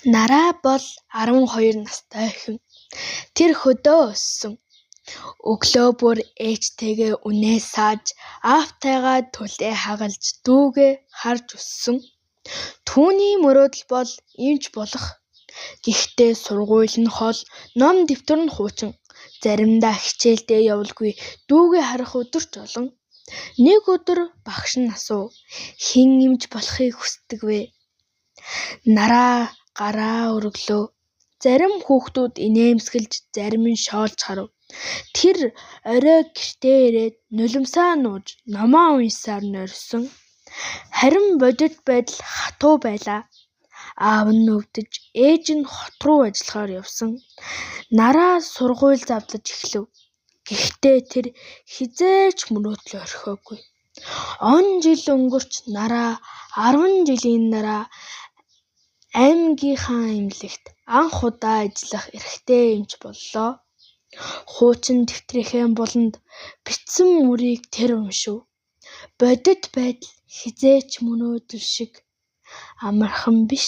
Нараа бол 12 настай охин. Тэр хөдөө өссөн. Өглөө бүр ээжтэйгээ үнээ сааж, аавтайгаа төлөө хагалж дүүгээ харж өссөн. Түүний мөрөөдөл бол эмч болох. Гэхдээ сургууль нь хол, ном дэвтэр нь хуучин. Заримдаа хичээлдээ явалгүй дүүгээ харах өдөр ч олон. Нэг өдөр багш нь асуув: "Хэн эмч болохыг хүсдэг вэ?" Нараа гараа өргөлөө. Зарим хүүхдүүд инээмсэглэж, зарим нь шоолж харав. Тэр орой гэртээ ирээд нулимсаа нууж, номоо уншсаар норьсон. Харин бодит байдал хатуу байлаа. Аав нь өвдөж, ээж нь хот руу ажиллахаар явсан. Нараа сургууль завлаж эхлэв. Гэхдээ тэр хизээч мөрөөдлөө орхиогүй. Он жил өнгөрч нараа 10 жилийн дараа аймгийнхаа эмнэлэгт анх удаа ажиллах эрхтэй эмч боллоо. Хуучин дэвтрийнхээ буланд бичсэн мөрийг тэр уншив. Бодит байдал хизээч мөрөөдөл шиг амархан биш.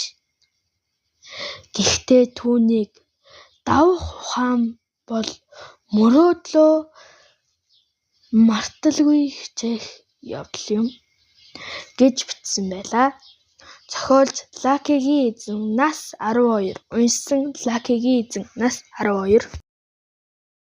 Гэхдээ түүнийг давах ухаан бол мөрөөдлөө марталгүй хичээх явдал юм гэж бичсэн байлаа. Зохиолч Лакигийн эзэн нас 12. Уншсан Лакигийн эзэн нас 12.